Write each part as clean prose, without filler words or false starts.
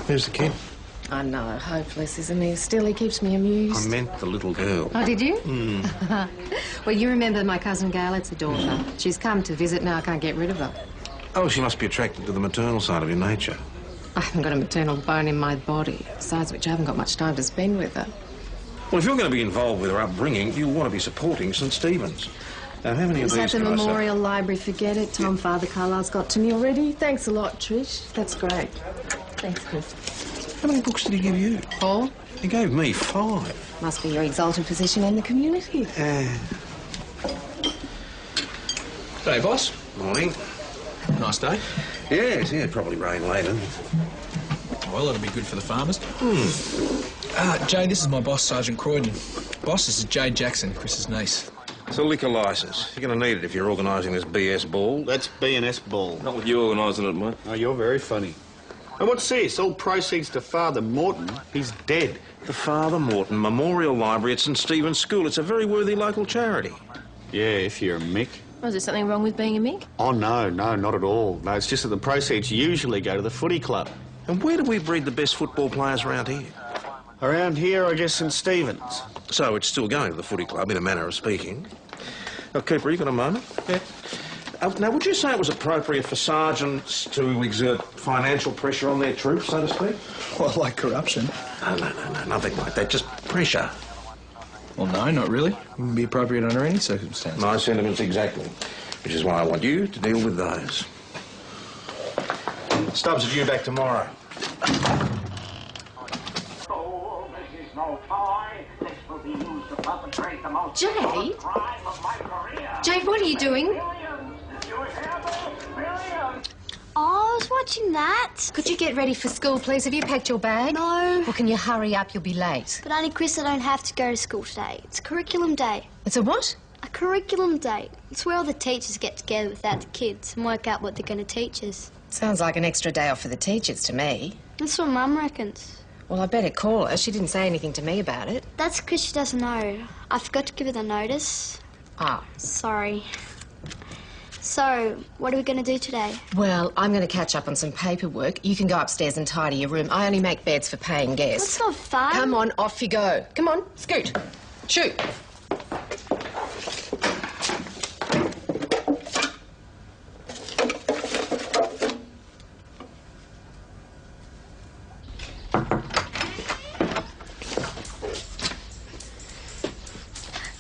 Who's the kid? I know, hopeless, isn't he? Still, he keeps me amused. I meant the little girl. Oh, did you? Well, you remember my cousin Gail? It's a daughter. She's come to visit now. I can't get rid of her. Oh, she must be attracted to the maternal side of your nature. I haven't got a maternal bone in my body. Besides which, I haven't got much time to spend with her. Well, if you're going to be involved with her upbringing, you'll want to be supporting St Stephen's. Now, how many of these at the can I sell? Memorial Library, forget it. Tom, Father Carlisle's got to me already. Thanks a lot, Trish. That's great. Thanks, Chris. How many books did he give you? Paul? He gave me 5. Must be your exalted position in the community. Hey, boss. Morning. Nice day. Yes, yeah, probably rain later. Well, that'll be good for the farmers. Jay, this is my boss, Sergeant Croydon. Boss, this is Jade Jackson, Chris's niece. It's a liquor licence. You're going to need it if you're organising this BS ball. That's B&S ball. Not with you organising it, mate. Oh, you're very funny. And what's this? All proceeds to Father Morton. He's dead. The Father Morton Memorial Library at St Stephen's School. It's a very worthy local charity. Yeah, if you're a Mick. Oh, is there something wrong with being a Mick? Oh, no, not at all. No, it's just that the proceeds usually go to the footy club. And where do we breed the best football players around here? Around here, I guess, St Stephen's. So it's still going to the footy club, in a manner of speaking. Now, Cooper, you got a moment? Yeah. Now, would you say it was appropriate for sergeants to exert financial pressure on their troops, so to speak? Well, like corruption. No, nothing like that. Just pressure. Well, no, not really. Wouldn't be appropriate under any circumstance. My sentiments exactly. Which is why I want you to deal with those. Stubbs is due back tomorrow. Jade? Jade, what are you doing? Oh, I was watching that. Could you get ready for school, please? Have you packed your bag? No. Well, can you hurry up? You'll be late. But Auntie Chris, I don't have to go to school today. It's curriculum day. It's a what? A curriculum day. It's where all the teachers get together without the kids and work out what they're going to teach us. Sounds like an extra day off for the teachers to me. That's what Mum reckons. Well, I better call her. She didn't say anything to me about it. That's because she doesn't know. I forgot to give her the notice. Ah. Sorry. So, what are we going to do today? Well, I'm going to catch up on some paperwork. You can go upstairs and tidy your room. I only make beds for paying guests. That's not fun. Come on, off you go. Come on, scoot. Shoot.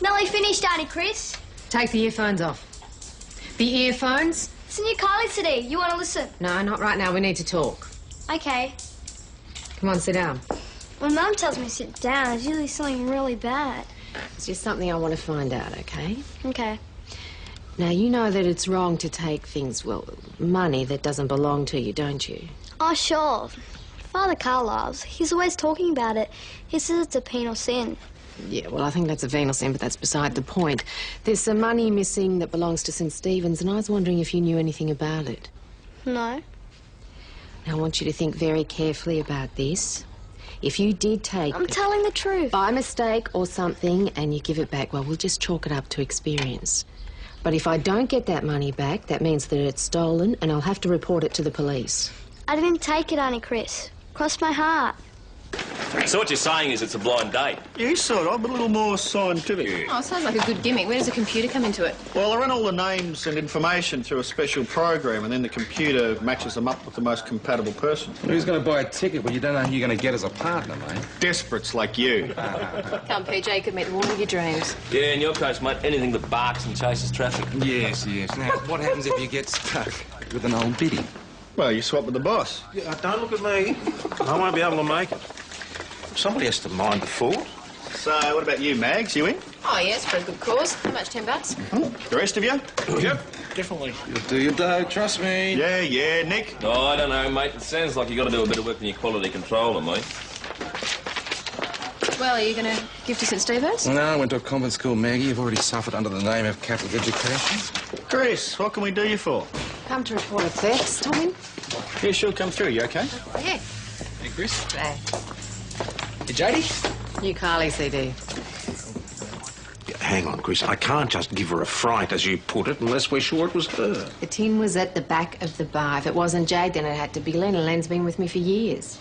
Nearly finished, Auntie Chris. Take the earphones off. The earphones? It's a new Kylie today. You want to listen? No, not right now. We need to talk. Okay. Come on, sit down. When Mum tells me to sit down, it's usually something really bad. It's just something I want to find out, okay? Okay. Now, you know that it's wrong to take things, well, money that doesn't belong to you, don't you? Oh, sure. Father Carlisle, he's always talking about it. He says it's a penal sin. Yeah, well, I think that's a venal sin, but that's beside the point. There's some money missing that belongs to St Stephen's, and I was wondering if you knew anything about it. No. Now, I want you to think very carefully about this. If you did take... I'm telling the truth. By mistake or something, and you give it back, well, we'll just chalk it up to experience. But if I don't get that money back, that means that it's stolen, and I'll have to report it to the police. I didn't take it, Auntie Chris. Cross my heart. So what you're saying is it's a blind date? Yeah, sort of, but a little more scientific. Oh, sounds like a good gimmick. Where does a computer come into it? Well, I run all the names and information through a special program, and then the computer matches them up with the most compatible person. Who's going to buy a ticket when you don't know who you're going to get as a partner, mate? Desperates like you. Come, PJ, could meet the woman of your dreams. Yeah, in your case, mate, anything that barks and chases traffic. Yes. Now, what happens if you get stuck with an old biddy? Well, you swap with the boss. Yeah, don't look at me. I won't be able to make it. Somebody has to mind the fort. So, what about you, Mags? You in? Oh, yes, for a good cause. How much, $10? The rest of you? Yep, definitely. You'll do your dough, trust me. Yeah, Nick. Oh, I don't know, mate. It sounds like you've got to do a bit of work on your quality controller, mate. Well, are you going to give to St Stephen's? No, I went to a convent school, Maggie. You've already suffered under the name of Catholic education. Chris, what can we do you for? Come to report a theft, Tommy. Yeah, sure, come through. You okay? Yeah. Hey, Chris. Hey. Hey, Jady. New Carly CD. hang on, Chris. I can't just give her a fright, as you put it, unless we're sure it was her. The tin was at the back of the bar. If it wasn't Jade, then it had to be Len, and Len's been with me for years.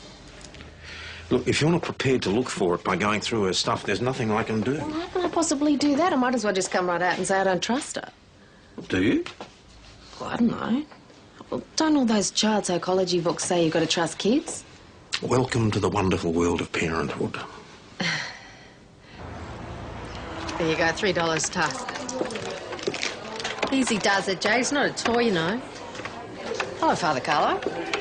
Look, if you're not prepared to look for it by going through her stuff, there's nothing I can do. Well, how can I possibly do that? I might as well just come right out and say I don't trust her. Do you? Well, I don't know. Well, don't all those child psychology books say you've got to trust kids? Welcome to the wonderful world of parenthood. There you go, $3 tuck. Easy does it, Jade. It's not a toy, you know. Hello, Father Carlo.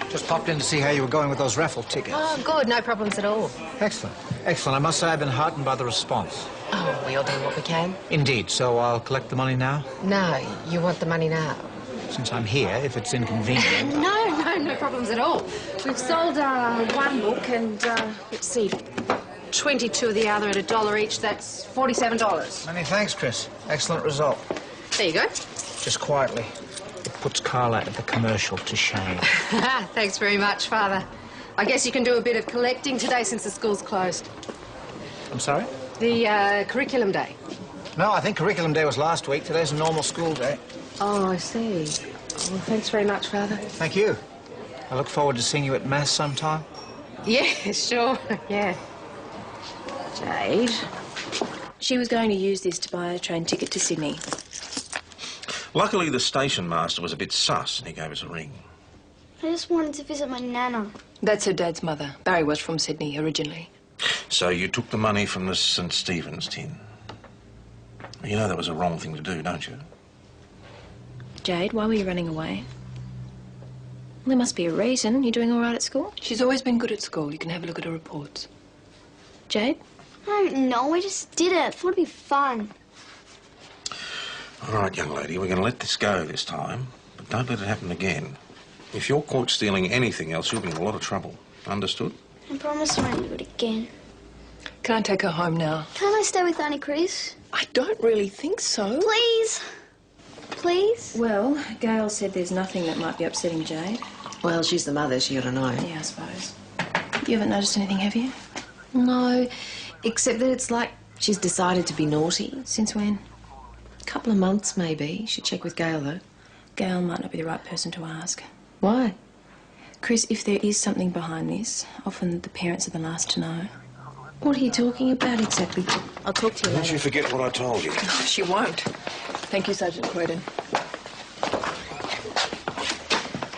Just popped in to see how you were going with those raffle tickets. Oh, good. No problems at all. Excellent. Excellent. I must say I've been heartened by the response. Oh, we all do what we can. Indeed. So I'll collect the money now? No, you want the money now. Since I'm here, if it's inconvenient... No problems at all. We've sold one book and, let's see, 22 of the other at $1 each. That's $47. Many thanks, Chris. Excellent result. There you go. Just quietly. It puts Carla at the commercial to shame. Thanks very much, Father. I guess you can do a bit of collecting today since the school's closed. I'm sorry? The curriculum day. No, I think curriculum day was last week. Today's a normal school day. Oh, I see. Well, thanks very much, Father. Thank you. I look forward to seeing you at Mass sometime. Yeah, sure, yeah. Jade. She was going to use this to buy a train ticket to Sydney. Luckily, the station master was a bit sus and he gave us a ring. I just wanted to visit my nana. That's her dad's mother. Barry was from Sydney originally. So you took the money from the St. Stephen's tin. You know that was a wrong thing to do, don't you? Jade, why were you running away? Well, there must be a reason. You doing all right at school? She's always been good at school. You can have a look at her reports. Jade? I don't know, I just did it. I thought it'd be fun. All right, young lady, we're going to let this go this time, but don't let it happen again. If you're caught stealing anything else, you'll be in a lot of trouble. Understood? I promise I won't do it again. Can I take her home now? Can't I stay with Auntie Chris? I don't really think so. Please? Please? Well, Gail said there's nothing that might be upsetting Jade. Well, she's the mother. She ought to know. Yeah, I suppose. You haven't noticed anything, have you? No, except that it's like she's decided to be naughty. Since when? A couple of months, maybe. Should check with Gail, though. Gail might not be the right person to ask. Why? Chris, if there is something behind this, often the parents are the last to know. What are you talking about exactly? I'll talk to you Don't later. you forget what I told you. She won't. Thank you, Sergeant Croydon.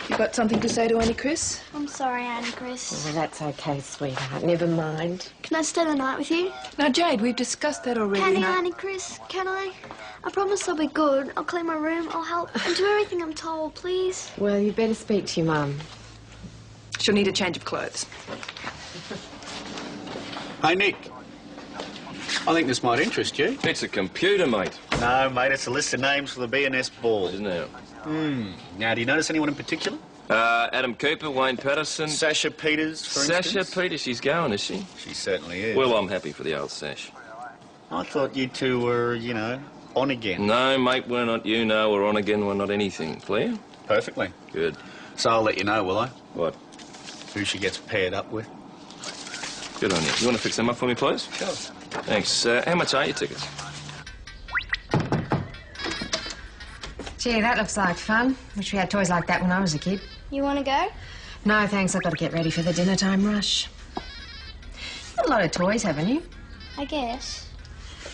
You got something to say to Auntie Chris? I'm sorry, Auntie Chris. Well, that's okay, sweetheart. Never mind. Can I stay the night with you? Now, Jade, we've discussed that already. Can Now- I, Auntie Chris? Can I? I promise I'll be good. I'll clean my room, I'll help, and do everything I'm told, please. Well, you better speak to your mum. She'll need a change of clothes. Hey, Nick. I think this might interest you. It's a computer, mate. No, mate, it's a list of names for the BNS ball. Isn't it? Now, do you notice anyone in particular? Adam Cooper, Wayne Patterson. Sasha Peters, for Sasha instance? Peters, she's going, is she? She certainly is. Well, I'm happy for the old Sash. I thought you two were, you know, on again. No, mate, we're not you know, we're on again, we're not anything. Clear? Perfectly. Good. So I'll let you know, will I? What? Who she gets paired up with. Good on you. You want to fix them up for me, please? Sure. Thanks. How much are your tickets? Gee, that looks like fun. Wish we had toys like that when I was a kid. You want to go? No, thanks. I've got to get ready for the dinner time rush. You've got a lot of toys, haven't you? I guess.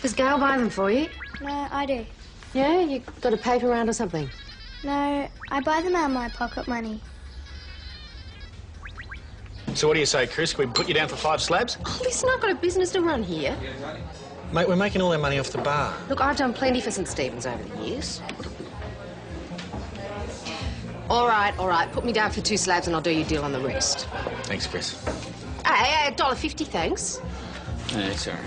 Does Gail buy them for you? No, I do. Yeah? You got a paper round or something? No, I buy them out of my pocket money. So what do you say, Chris? Can we put you down for 5 slabs? Oh, listen, I've got a business to run here. Mate, we're making all our money off the bar. Look, I've done plenty for St. Stephen's over the years. All right. Put me down for 2 slabs and I'll do your deal on the rest. Thanks, Chris. Hey, $1.50, thanks. Yeah, sorry.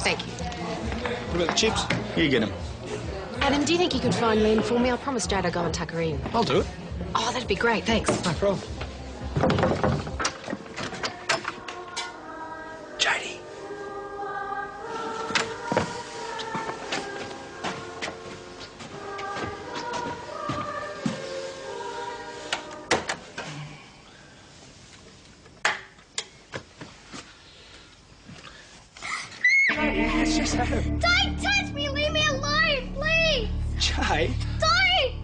Thank you. What about the chips? You get them. Adam, do you think you could find Len for me? I promised Jade I'd go and tuck her in. I'll do it. Oh, that'd be great, thanks. No problem. Jadie. Don't touch me! Jay. Sorry!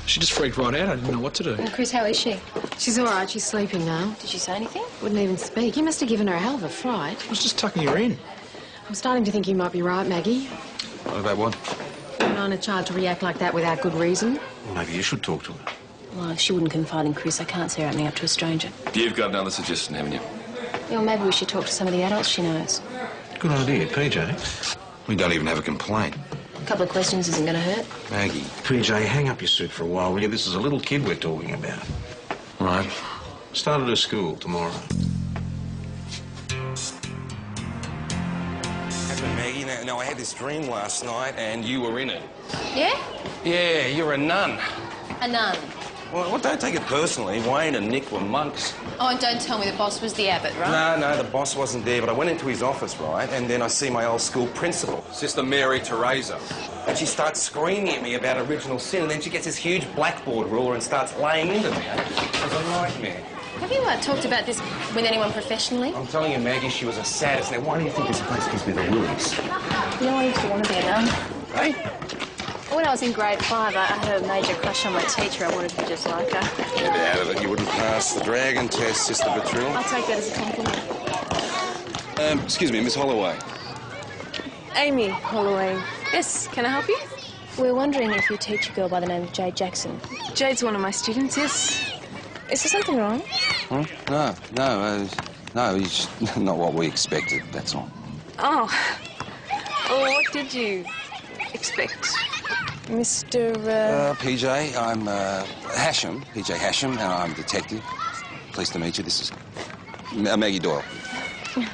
She just freaked right out. I didn't know what to do. And Chris, how is she? She's all right. She's sleeping now. Did she say anything? Wouldn't even speak. You must have given her a hell of a fright. I was just tucking her in. I'm starting to think you might be right, Maggie. What about what? You're not a child to react like that without good reason. Maybe you should talk to her. Well, if she wouldn't confide in Chris, I can't see her opening up to a stranger. You've got another suggestion, haven't you? Yeah, well, maybe we should talk to some of the adults she knows. Good idea, PJ. We don't even have a complaint. A couple of questions isn't going to hurt. Maggie. PJ, hang up your suit for a while, will you? This is a little kid we're talking about. Right. Start at her school tomorrow. Maggie, now, I had this dream last night and you were in it. Yeah? Yeah, you're a nun. A nun. Well, don't take it personally. Wayne and Nick were monks. Oh, and don't tell me the boss was the abbot, right? No, the boss wasn't there, but I went into his office, right, and then I see my old school principal, Sister Mary Teresa. And she starts screaming at me about original sin, and then she gets this huge blackboard ruler and starts laying into me. It was a nightmare. Have you talked about this with anyone professionally? I'm telling you, Maggie, she was a sadist. Now, why do you think this place gives me the willies? You know, I used to want to be a nun. Hey? When I was in grade 5, I had a major crush on my teacher. I wanted to be just like her. Get out of it. You wouldn't pass the dragon test, Sister Bertrill. I'll take that as a compliment. Excuse me, Miss Holloway. Amy Holloway. Yes, can I help you? We're wondering if you teach a girl by the name of Jade Jackson. Jade's one of my students, yes. Is there something wrong? Huh? No, he's not what we expected, that's all. Oh. Well, what did you expect, Mr. PJ, I'm Hashem, PJ Hashem, and I'm a detective. Pleased to meet you. This is Maggie Doyle. I'm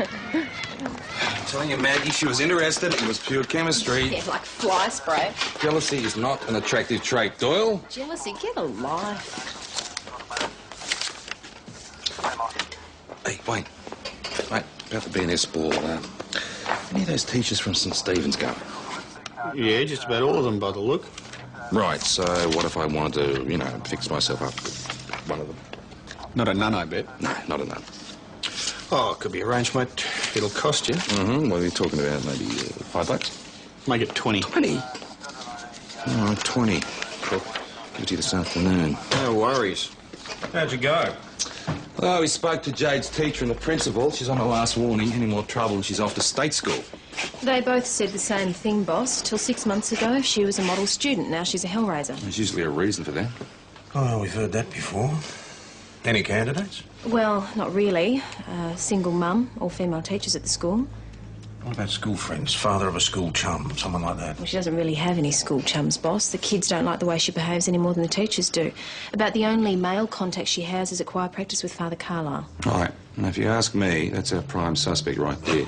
telling you, Maggie, she was interested. It was pure chemistry. Yeah, like fly spray. Jealousy is not an attractive trait, Doyle. Jealousy, get a life. Hey, Wayne, mate, about the BNS ball, any of those teachers from St. Stephen's going? Yeah, just about all of them by the look. Right, so what if I wanted to, fix myself up with one of them? Not a nun, I bet. No, not a nun. Oh, it could be arranged, mate. It'll cost you. Mm-hmm. What are you talking about? Maybe $5? Make it 20. 20? All right, 20. Cool. Give it to you this afternoon. No worries. How'd you go? Well, we spoke to Jade's teacher and the principal. She's on her last warning. Any more trouble and she's off to state school. They both said the same thing, boss. Till 6 months ago, she was a model student. Now she's a hellraiser. There's usually a reason for that. Oh, we've heard that before. Any candidates? Well, not really. Single mum, all female teachers at the school. What about school friends? Father of a school chum, someone like that? Well, she doesn't really have any school chums, boss. The kids don't like the way she behaves any more than the teachers do. About the only male contact she has is at choir practice with Father Carlyle. All right. Now, if you ask me, that's our prime suspect right there.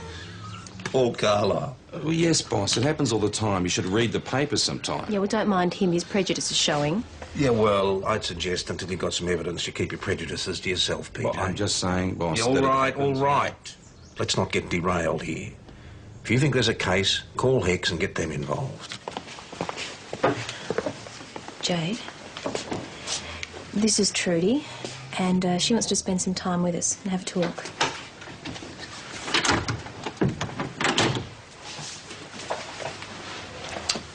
Paul Carlyle. Well, yes, boss. It happens all the time. You should read the papers sometime. Yeah, well, don't mind him. His prejudice is showing. Yeah, well, I'd suggest until you've got some evidence, you keep your prejudices to yourself, Pete. Well, I'm just saying, boss... Yeah, all right. Let's not get derailed here. If you think there's a case, call Hex and get them involved. Jade, this is Trudy, and she wants to spend some time with us and have a talk.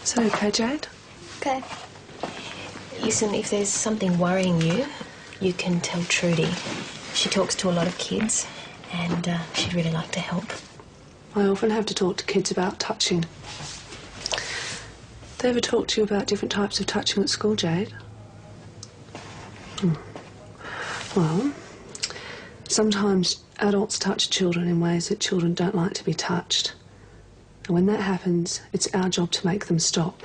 So, okay, Jade? Okay. Listen, if there's something worrying you, you can tell Trudy. She talks to a lot of kids, and she'd really like to help. I often have to talk to kids about touching. They ever talk to you about different types of touching at school, Jade? Well, sometimes adults touch children in ways that children don't like to be touched. And when that happens, it's our job to make them stop.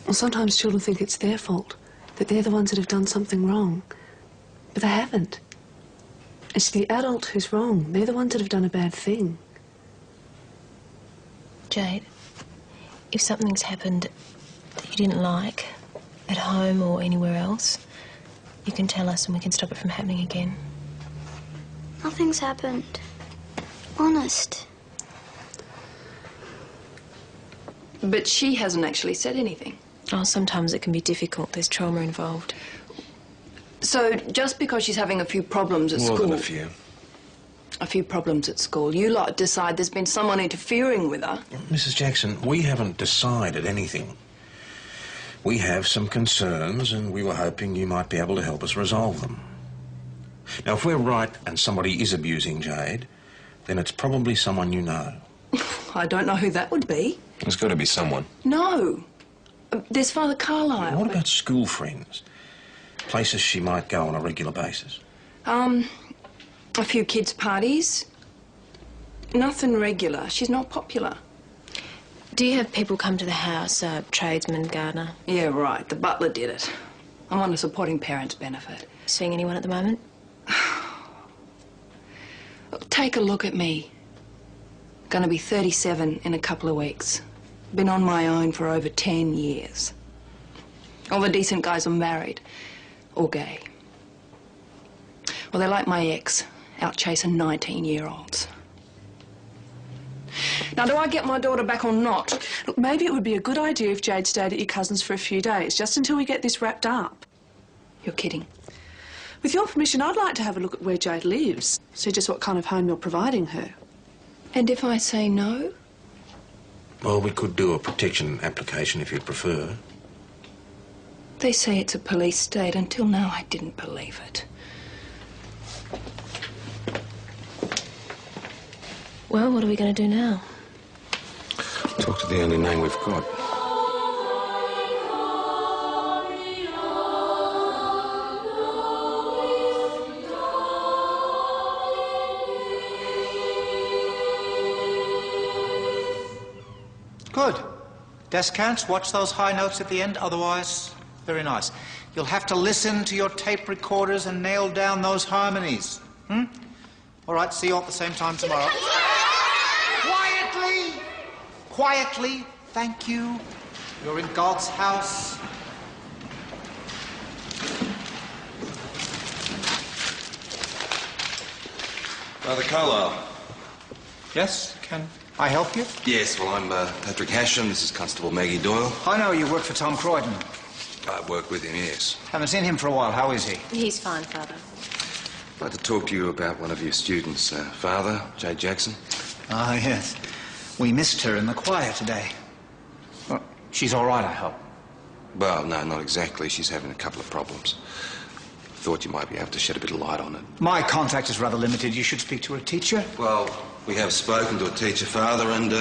Well, sometimes children think it's their fault, that they're the ones that have done something wrong. But they haven't. It's the adult who's wrong. They're the ones that have done a bad thing. Jade, if something's happened that you didn't like, at home or anywhere else, you can tell us and we can stop it from happening again. Nothing's happened. Honest. But she hasn't actually said anything. Oh, sometimes it can be difficult. There's trauma involved. So, just because she's having a few problems at school... More than a few. A few problems at school. You lot decide there's been someone interfering with her. Mrs. Jackson, we haven't decided anything. We have some concerns and we were hoping you might be able to help us resolve them. Now, if we're right and somebody is abusing Jade, then it's probably someone you know. I don't know who that would be. There's got to be someone. No. There's Father Carlyle. What about school friends? Places she might go on a regular basis? A few kids' parties. Nothing regular. She's not popular. Do you have people come to the house, tradesman, gardener? Yeah, right. The butler did it. I'm on a supporting parents' benefit. Seeing anyone at the moment? Take a look at me. Gonna be 37 in a couple of weeks. Been on my own for over 10 years. All the decent guys are married or gay. Well, they're like my ex, out chasing 19-year-olds. Now, do I get my daughter back or not? Look, maybe it would be a good idea if Jade stayed at your cousin's for a few days, just until we get this wrapped up. You're kidding. With your permission, I'd like to have a look at where Jade lives, see just what kind of home you're providing her. And if I say no? Well, we could do a protection application if you'd prefer. They say it's a police state. Until now, I didn't believe it. Well, what are we going to do now? Talk to the only name we've got. Good. Descants, watch those high notes at the end, otherwise, very nice. You'll have to listen to your tape recorders and nail down those harmonies. All right, see you all at the same time tomorrow. Quietly! Quietly, thank you. You're in God's house. Father Carlyle. Yes, can I help you? Yes, well, I'm Patrick Hasham. This is Constable Maggie Doyle. I know you work for Tom Croydon. I work with him, yes. Haven't seen him for a while. How is he? He's fine, Father. I'd like to talk to you about one of your students, Father, Jade Jackson. Ah, yes. We missed her in the choir today. Well, she's all right, I hope. Well, no, not exactly. She's having a couple of problems. Thought you might be able to shed a bit of light on it. My contact is rather limited. You should speak to her teacher. Well, we have spoken to a teacher, Father, and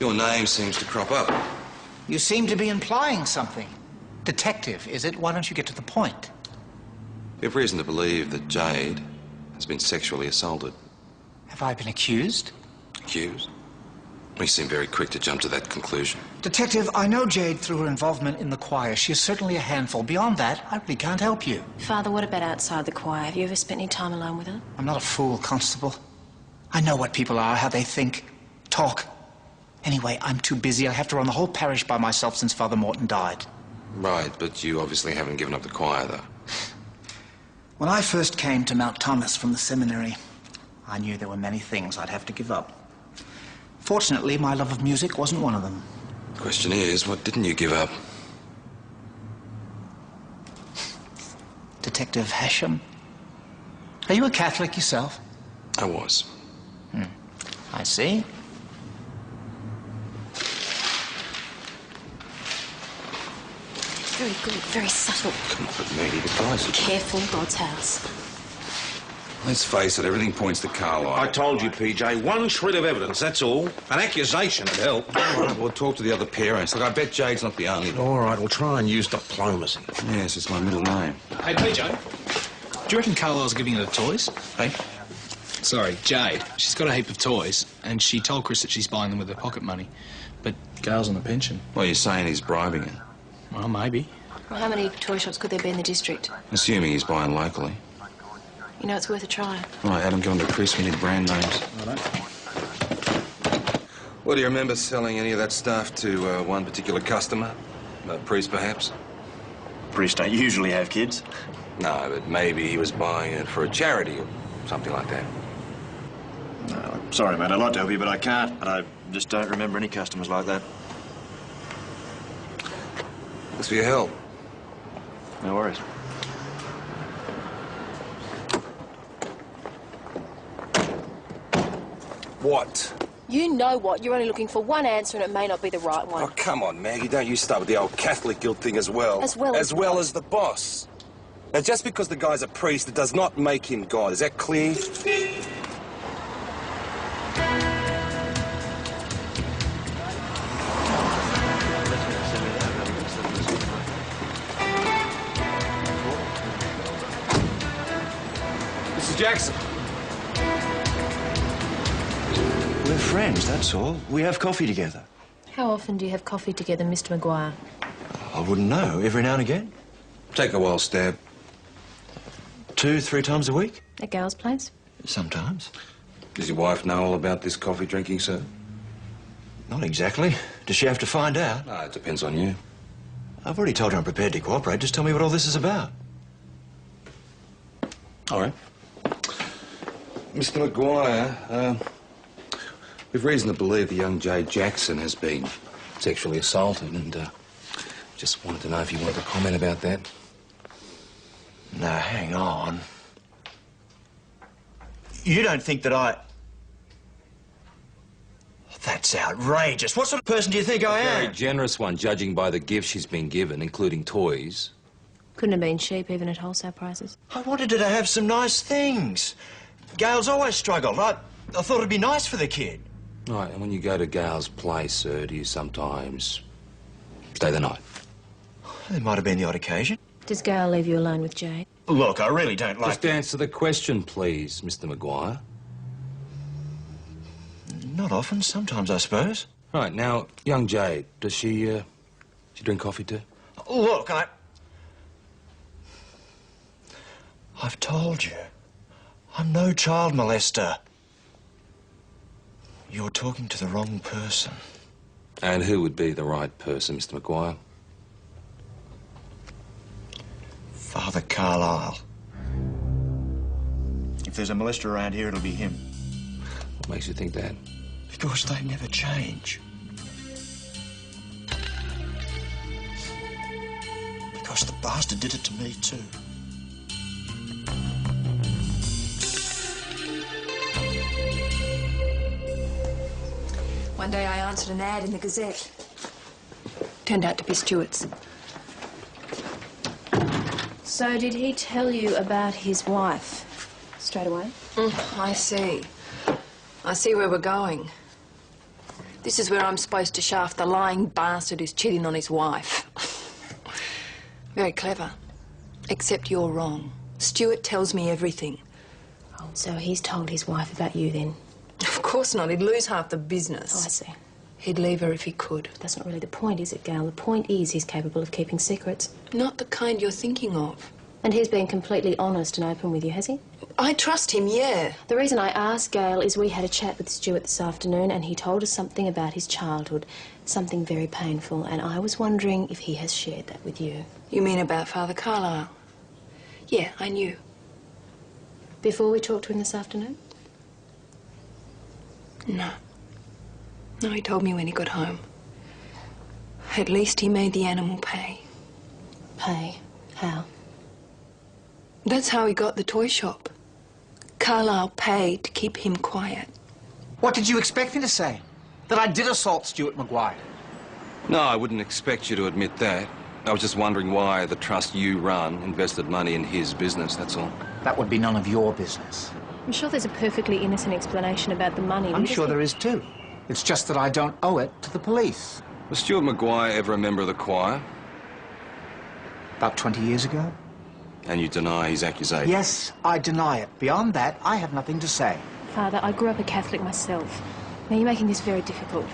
your name seems to crop up. You seem to be implying something. Detective, is it? Why don't you get to the point? We have reason to believe that Jade has been sexually assaulted. Have I been accused? Accused? We seem very quick to jump to that conclusion. Detective, I know Jade through her involvement in the choir. She is certainly a handful. Beyond that, I really can't help you. Father, what about outside the choir? Have you ever spent any time alone with her? I'm not a fool, Constable. I know what people are, how they think, talk. Anyway, I'm too busy. I have to run the whole parish by myself since Father Morton died. Right, but you obviously haven't given up the choir, though. When I first came to Mount Thomas from the seminary, I knew there were many things I'd have to give up. Fortunately, my love of music wasn't one of them. The question is, what didn't you give up? Detective Hasham, are you a Catholic yourself? I was. I see. Very good, very subtle. Come on, but Maggie, the guys are... Careful, God's house. Let's face it, everything points to Carlyle. I told you, PJ, one shred of evidence, that's all. An accusation would help. All right, we'll talk to the other parents. Look, I bet Jade's not the only one. All right, we'll try and use diplomacy. Yes, it's my middle name. Hey, PJ, do you reckon Carlisle's giving her the toys? Hey? Sorry, Jade. She's got a heap of toys, and she told Chris that she's buying them with her pocket money. But Gail's on a pension. Well, you're saying he's bribing her? Well, maybe. Well, how many toy shops could there be in the district? Assuming he's buying locally. You know, it's worth a try. All right, Adam, get on to Chris. We need brand names. Well, do you remember selling any of that stuff to one particular customer? A priest, perhaps? Priests don't usually have kids. No, but maybe he was buying it for a charity or something like that. No, I'm sorry, mate. I'd like to help you, but I can't. And I just don't remember any customers like that. Thanks for your help. No worries. What? You know what? You're only looking for one answer and it may not be the right one. Oh, come on, Maggie. Don't you start with the old Catholic guilt thing as well. As well as the boss. Now, just because the guy's a priest, it does not make him God. Is that clear? Mrs. Jackson. We're friends, that's all. We have coffee together. How often do you have coffee together, Mr. Maguire? I wouldn't know. Every now and again. Take a wild stab. 2, 3 times a week? At Gal's place? Sometimes. Does your wife know all about this coffee drinking, sir? Not exactly. Does she have to find out? Ah, it depends on you. I've already told her I'm prepared to cooperate. Just tell me what all this is about. All right. Mr. Maguire, we've reason to believe the young Jade Jackson has been sexually assaulted, and just wanted to know if you wanted to comment about that. No, hang on. You don't think that I... That's outrageous. What sort of person do you think I am? Very generous one, judging by the gifts she's been given, including toys. Couldn't have been cheap even at wholesale prices. I wanted her to have some nice things. Gail's always struggled. I thought it'd be nice for the kid. Right, and when you go to Gail's place, sir, do you sometimes stay the night? There might have been the odd occasion. Does Gail leave you alone with Jade? Look, I really don't like... Just answer the question, please, Mr. Maguire. Not often. Sometimes, I suppose. Right, now, young Jade, does she drink coffee too? Look, I've told you. I'm no child molester. You're talking to the wrong person. And who would be the right person, Mr. Maguire? Father Carlyle. If there's a molester around here, it'll be him. What makes you think that? Because they never change. Because the bastard did it to me, too. One day I answered an ad in the Gazette. Turned out to be Stuart's. So did he tell you about his wife straight away? I see. I see where we're going. This is where I'm supposed to shaft the lying bastard who's cheating on his wife. Very clever. Except you're wrong. Stuart tells me everything. Oh, so he's told his wife about you then? Of course not. He'd lose half the business. Oh, I see. He'd leave her if he could. That's not really the point, is it, Gail? The point is he's capable of keeping secrets. Not the kind you're thinking of. And he's been completely honest and open with you, has he? I trust him, yeah. The reason I asked Gail is we had a chat with Stuart this afternoon and he told us something about his childhood, something very painful, and I was wondering if he has shared that with you. You mean about Father Carlyle? Yeah, I knew. Before we talked to him this afternoon? No. No, he told me when he got home. At least he made the animal pay. Pay? How? That's how he got the toy shop. Carlyle paid to keep him quiet. What did you expect me to say? That I did assault Stuart Maguire? No, I wouldn't expect you to admit that. I was just wondering why the trust you run invested money in his business, that's all. That would be none of your business. I'm sure there's a perfectly innocent explanation about the money. I'm sure there is too. It's just that I don't owe it to the police. Was Stuart Maguire ever a member of the choir? About 20 years ago? And you deny his accusation? Yes, I deny it. Beyond that, I have nothing to say. Father, I grew up a Catholic myself. Now, you're making this very difficult.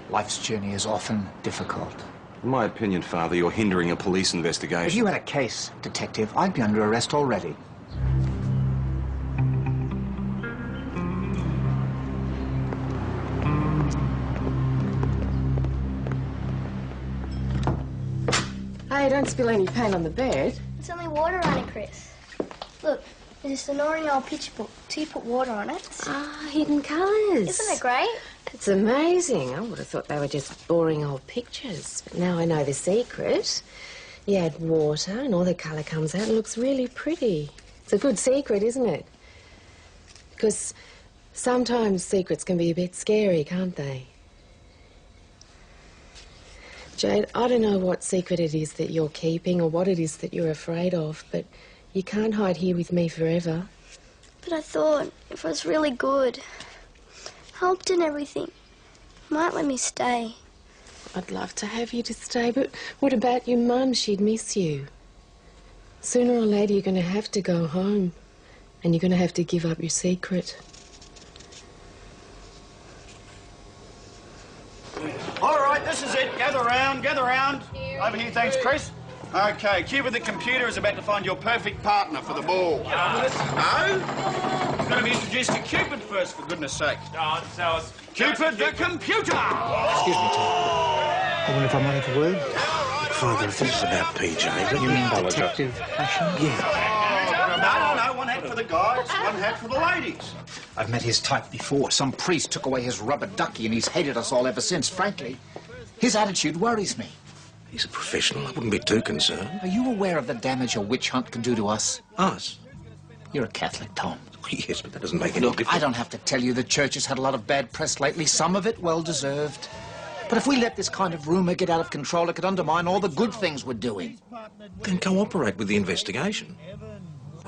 Life's journey is often difficult. In my opinion, Father, you're hindering a police investigation. If you had a case, Detective, I'd be under arrest already. Hey, don't spill any paint on the bed. There's only water on it, Chris. Look, there's this annoying old picture book. So you put water on it. Ah, hidden colours. Isn't it great? It's amazing. I would have thought they were just boring old pictures. But now I know the secret. You add water and all the colour comes out and looks really pretty. It's a good secret, isn't it? Because Sometimes secrets can be a bit scary, can't they? Jade, I don't know what secret it is that you're keeping or what it is that you're afraid of, but you can't hide here with me forever. But I thought if I was really good, helped and everything, you might let me stay. I'd love to have you to stay, but what about your mum? She'd miss you. Sooner or later, you're going to have to go home, and you're going to have to give up your secret. All right, this is it. Gather round, gather round. Over here, thanks, Chris. Okay, Cupid the computer is about to find your perfect partner for the ball. No? You've got to be introduced to Cupid first, for goodness sake. Cupid the computer! Excuse me, Tom. I wonder if I might have a word? Father, if this is about PJ... You mean detective fashion? Yeah. No, one hat for the guys, one hat for the ladies. I've met his type before. Some priest took away his rubber ducky and he's hated us all ever since, frankly. His attitude worries me. He's a professional. I wouldn't be too concerned. Are you aware of the damage a witch hunt can do to us? Us? You're a Catholic, Tom. Yes, but that doesn't make any difference. I don't have to tell you the church has had a lot of bad press lately, some of it well-deserved. But if we let this kind of rumour get out of control, it could undermine all the good things we're doing. Then cooperate with the investigation.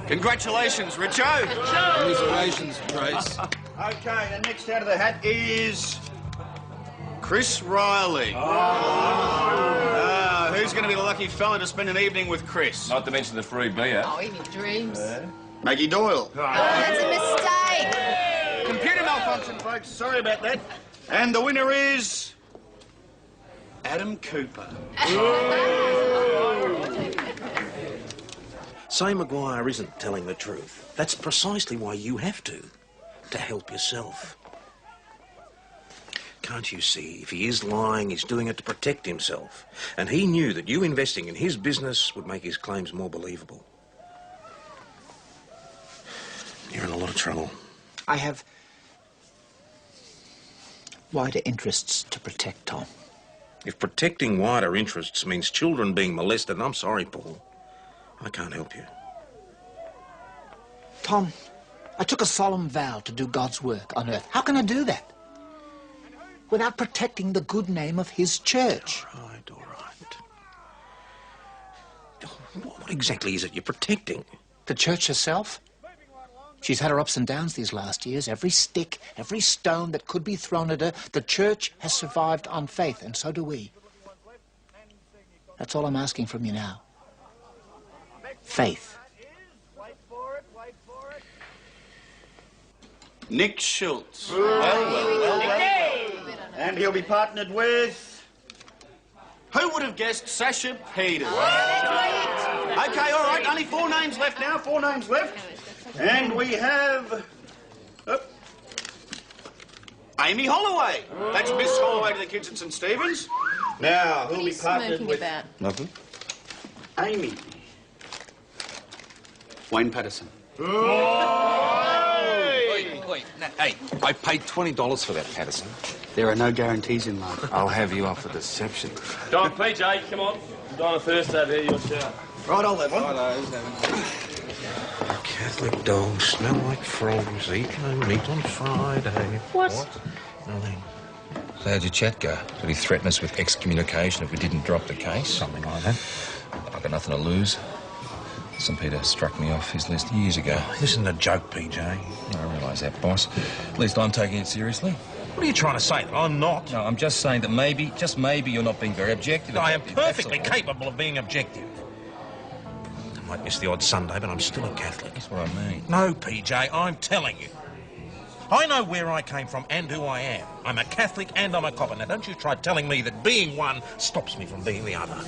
Congratulations, Richo. Congratulations, Grace. Okay, and next out of the hat is... Chris Riley. Who's going to be the lucky fella to spend an evening with Chris? Not to mention the free beer. Oh, in your dreams. Maggie Doyle. That's a mistake. Computer malfunction, folks. Sorry about that. And the winner is... Adam Cooper. Say Maguire isn't telling the truth. That's precisely why you have to help yourself. Can't you see, if he is lying, he's doing it to protect himself. And he knew that you investing in his business would make his claims more believable. You're in a lot of trouble. I have wider interests to protect, Tom. If protecting wider interests means children being molested, I'm sorry, Paul. I can't help you. Tom, I took a solemn vow to do God's work on earth. How can I do that without protecting the good name of his church? All right. What exactly is it you're protecting? The church herself. She's had her ups and downs these last years. Every stick, every stone that could be thrown at her, the church has survived on faith, and so do we. That's all I'm asking from you now. Faith. Nick Schultz. Well. And he'll be partnered with... Who would have guessed Sasha Peters? Okay, all right, only 4 names left now, 4 names left. And we have... Amy Holloway. That's Miss Holloway to the kids at St. Stephen's. Now, who'll be partnered with... Nothing. Amy. Wayne Patterson. Hey, I paid $20 for that, Patterson. There are no guarantees in life. I'll have you off for deception. Don, PJ, come on. Donna first over here, your shout. Right, I'll have one. Catholic dogs smell like frogs, eat no meat on Friday. What? Nothing. So how'd your chat go? Did he threaten us with excommunication if we didn't drop the case? Something like that. I've got nothing to lose. St. Peter struck me off his list years ago. This isn't a joke, PJ. I realise that, boss. At least I'm taking it seriously. What are you trying to say? That I'm not? No, I'm just saying that maybe, just maybe, you're not being very objective. I am perfectly capable of being objective. I might miss the odd Sunday, but I'm still a Catholic. That's what I mean. No, PJ, I'm telling you. I know where I came from and who I am. I'm a Catholic and I'm a copper. Now, don't you try telling me that being one stops me from being the other.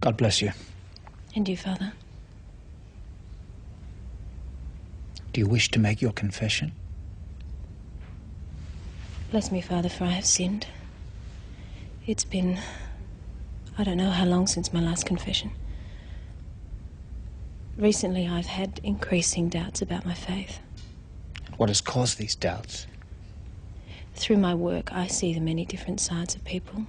God bless you. And you, Father? Do you wish to make your confession? Bless me, Father, for I have sinned. It's been I don't know how long since my last confession. Recently, I've had increasing doubts about my faith. What has caused these doubts? Through my work, I see the many different sides of people.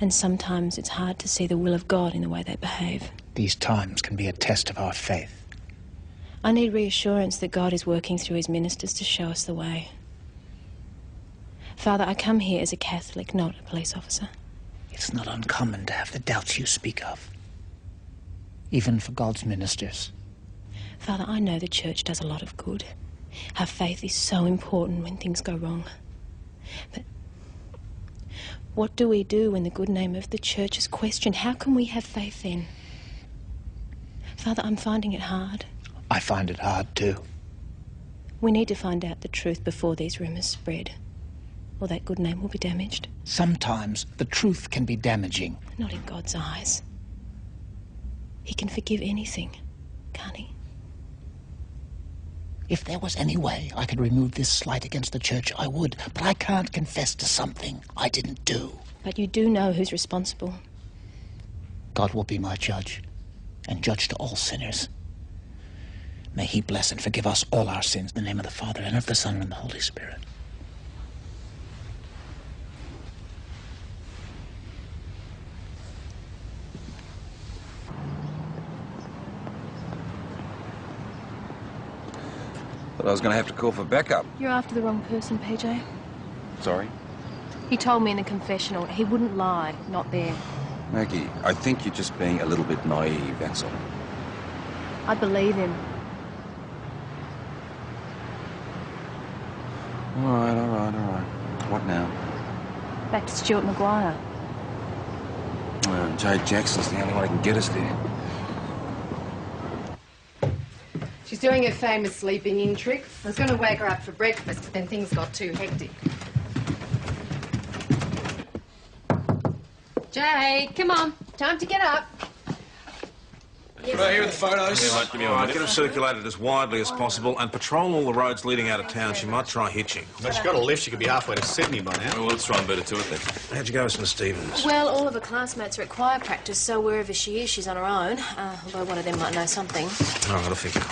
And sometimes it's hard to see the will of God in the way they behave. These times can be a test of our faith. I need reassurance that God is working through his ministers to show us the way. Father, I come here as a Catholic, not a police officer. It's not uncommon to have the doubts you speak of, even for God's ministers. Father, I know the church does a lot of good. Our faith is so important when things go wrong. But what do we do when the good name of the church is questioned? How can we have faith then? Father, I'm finding it hard. I find it hard too. We need to find out the truth before these rumours spread, or that good name will be damaged. Sometimes the truth can be damaging. Not in God's eyes. He can forgive anything, can't he? If there was any way I could remove this slight against the church, I would. But I can't confess to something I didn't do. But you do know who's responsible. God will be my judge, and judge to all sinners. May he bless and forgive us all our sins in the name of the Father, and of the Son, and of the Holy Spirit. But I was going to have to call for backup. You're after the wrong person, PJ. Sorry? He told me in the confessional he wouldn't lie, not there. Maggie, I think you're just being a little bit naive, that's all. I believe him. All right. What now? Back to Stuart Maguire. Jade Jackson's the only one who can get us there. She's doing her famous sleeping in trick. I was going to wake her up for breakfast, but then things got too hectic. Jade, come on. Time to get up. Right here with the photos. All right, get them circulated as widely as possible and patrol all the roads leading out of town. She might try hitching. But she's got a lift. She could be halfway to Sydney by now. Well, let's try and beat her to it then. How'd you go with St Stephen's? Well, all of her classmates are at choir practice, so wherever she is, she's on her own. Although one of them might know something. I've got to figure.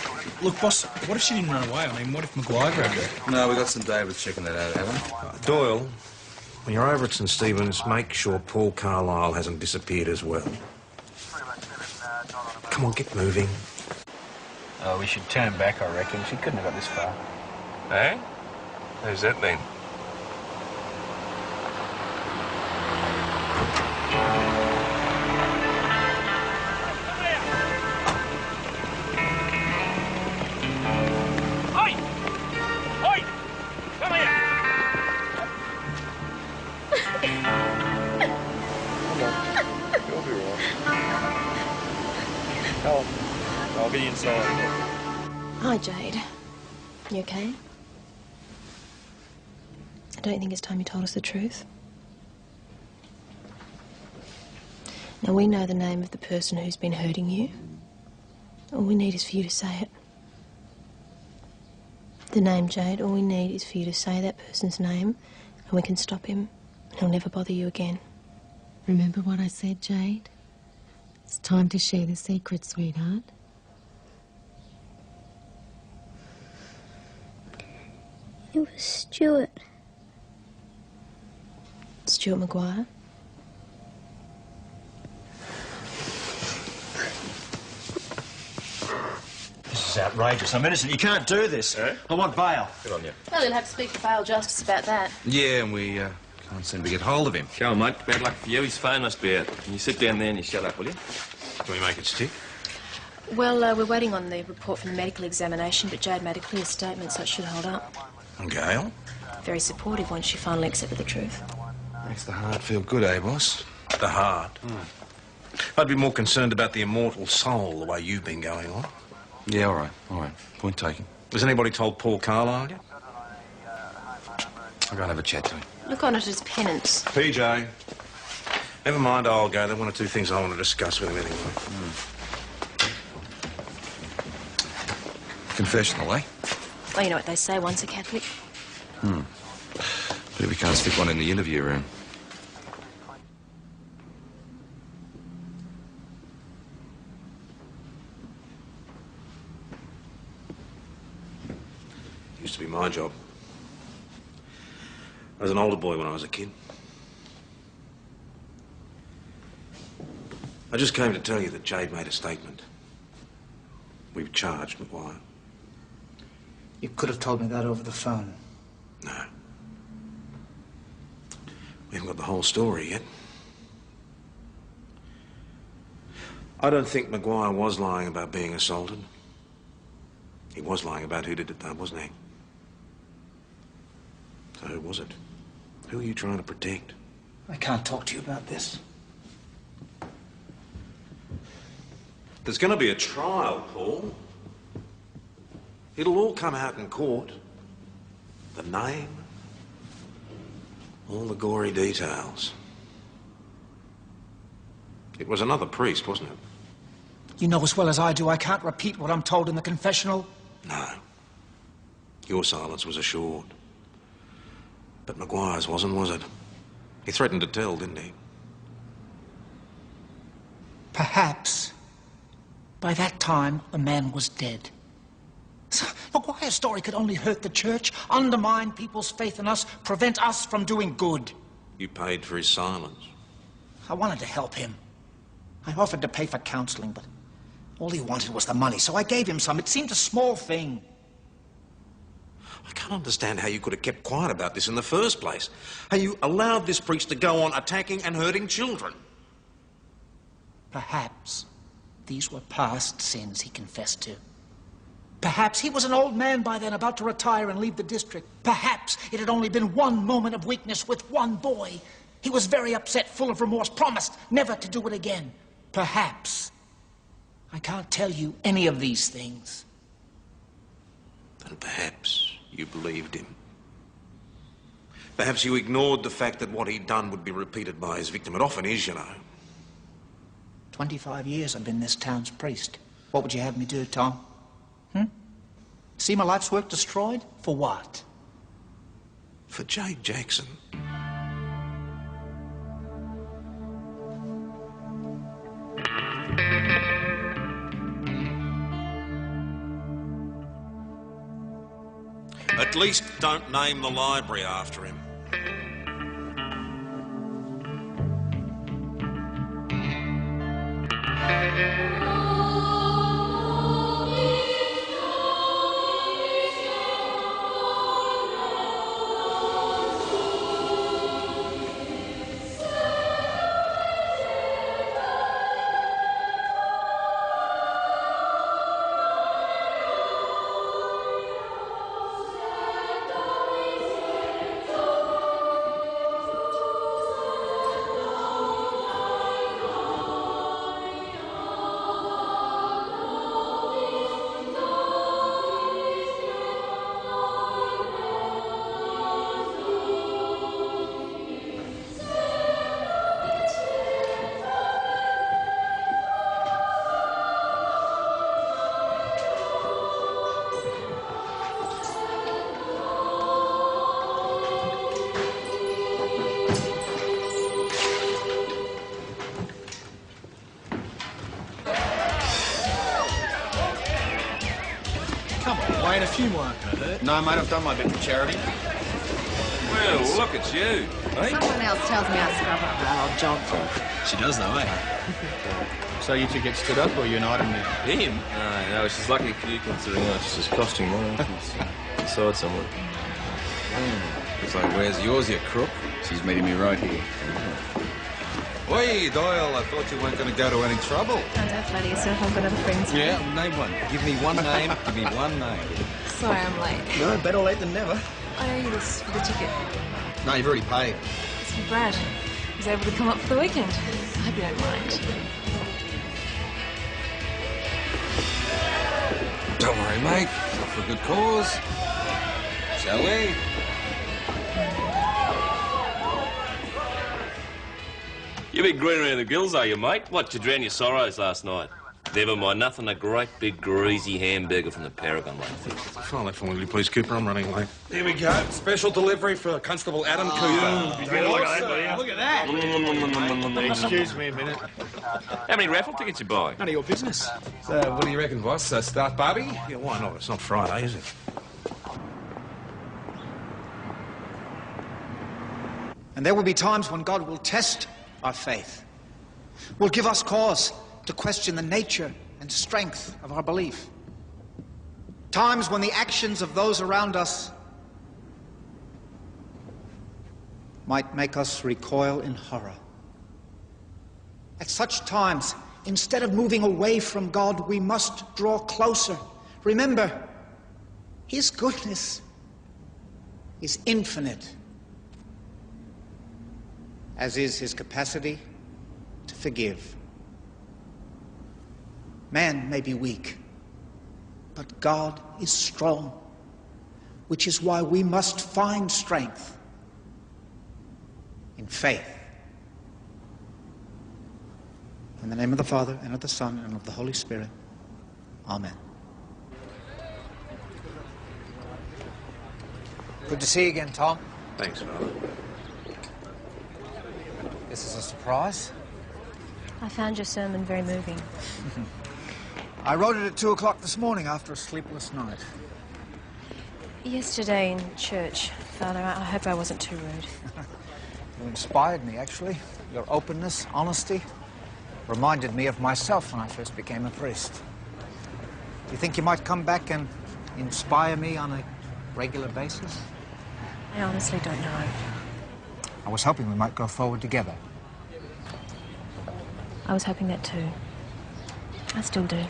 Look, boss, what if she didn't run away? I mean, what if Maguire grabbed her? No, we got some Davids checking that out, haven't we? Doyle, when you're over at St Stephen's, make sure Paul Carlyle hasn't disappeared as well. Come on, get moving. Oh, we should turn back, I reckon. She couldn't have got this far. Eh? Who's that then? I'll be inside. Hi, Jade. You okay? I don't think it's time you told us the truth. Now, we know the name of the person who's been hurting you. All we need is for you to say it. The name, Jade, all we need is for you to say that person's name, and we can stop him, and he'll never bother you again. Remember what I said, Jade? It's time to share the secret, sweetheart. It was Stuart. Stuart Maguire? This is outrageous. I'm innocent. You can't do this. Eh? I want bail. Good on you. Well, you'll have to speak to bail justice about that. Yeah, and we can't seem to get hold of him. Go on, mate. Bad luck for you. His phone must be out. Can you sit down there and you shut up, will you? Can we make it stick? Well, we're waiting on the report from the medical examination, but Jade made a clear statement, so it should hold up. And Gail? Very supportive once she finally accepted the truth. Makes the heart feel good, eh, boss? The heart. I'd be more concerned about the immortal soul, the way you've been going on. Yeah, all right. Point taken. Has anybody told Paul Carlyle yet? I'll go and have a chat to him. Look on it as penance. PJ. Never mind, I'll go. There are one or two things I want to discuss with him anyway. Confessional, eh? Well, you know what they say, once a Catholic. But we can't stick one in the interview room. Used to be my job. I was an older boy when I was a kid. I just came to tell you that Jade made a statement. We've charged Maguire. You could have told me that over the phone. No. We haven't got the whole story yet. I don't think Maguire was lying about being assaulted. He was lying about who did it, though, wasn't he? So who was it? Who are you trying to protect? I can't talk to you about this. There's going to be a trial, Paul. It'll all come out in court. The name, all the gory details. It was another priest, wasn't it? You know as well as I do I can't repeat what I'm told in the confessional. No. Your silence was assured. But Maguire's wasn't, was it? He threatened to tell, didn't he? Perhaps by that time the man was dead. So, Maguire's story could only hurt the church, undermine people's faith in us, prevent us from doing good. You paid for his silence. I wanted to help him. I offered to pay for counseling, but all he wanted was the money, so I gave him some. It seemed a small thing. I can't understand how you could have kept quiet about this in the first place. How you allowed this priest to go on attacking and hurting children. Perhaps these were past sins he confessed to. Perhaps he was an old man by then, about to retire and leave the district. Perhaps it had only been one moment of weakness with one boy. He was very upset, full of remorse, promised never to do it again. Perhaps. I can't tell you any of these things. And perhaps you believed him. Perhaps you ignored the fact that what he'd done would be repeated by his victim. It often is, you know. 25 years I've been this town's priest. What would you have me do, Tom? See my life's work destroyed? For what? For Jade Jackson. At least don't name the library after him. Wayne, a few more aren't going to hurt. No, mate, I've done my bit for charity. Well, look at you, eh? Someone else tells me I scrub up that old job for her. She does, though, eh? So you two get stood up, or you're an item there? Him? No, she's lucky for you considering how much it's costing more. Inside somewhere. Looks like, where's yours, you crook? She's meeting me right here. Oi, Doyle, I thought you weren't going to go to any trouble. Don't flatter yourself, I've got other friends. Yeah, name one. Give me one name, give me one name. Sorry I'm late. No, better late than never. I owe you this for the ticket. No, you've already paid. It's for Brad. He was able to come up for the weekend. I hope you don't mind. Don't worry, mate. It's not for a good cause. Shall we? You big green around the gills, are you, mate? What, you drowned your sorrows last night? Never mind, nothing, a great big greasy hamburger from the Paragon, mate. File that for me, will you please, Cooper? I'm running late. Here we go. Special delivery for Constable Adam Cooper. Look at that. Excuse me a minute. How many raffle tickets you buy? None of your business. So, what do you reckon, boss? Start Barbie? Yeah, why not? It's not Friday, is it? And there will be times when God will test our faith, will give us cause to question the nature and strength of our belief. Times when the actions of those around us might make us recoil in horror. At such times, instead of moving away from God, we must draw closer. Remember, His goodness is infinite, as is His capacity to forgive. Man may be weak, but God is strong, which is why we must find strength in faith. In the name of the Father, and of the Son, and of the Holy Spirit. Amen. Good to see you again, Tom. Thanks, Father. This is a surprise. I found your sermon very moving. I wrote it at 2 o'clock this morning after a sleepless night. Yesterday in church, Father, I hope I wasn't too rude. You inspired me, actually. Your openness, honesty, reminded me of myself when I first became a priest. Do you think you might come back and inspire me on a regular basis? I honestly don't know. I was hoping we might go forward together. I was hoping that too. I still do.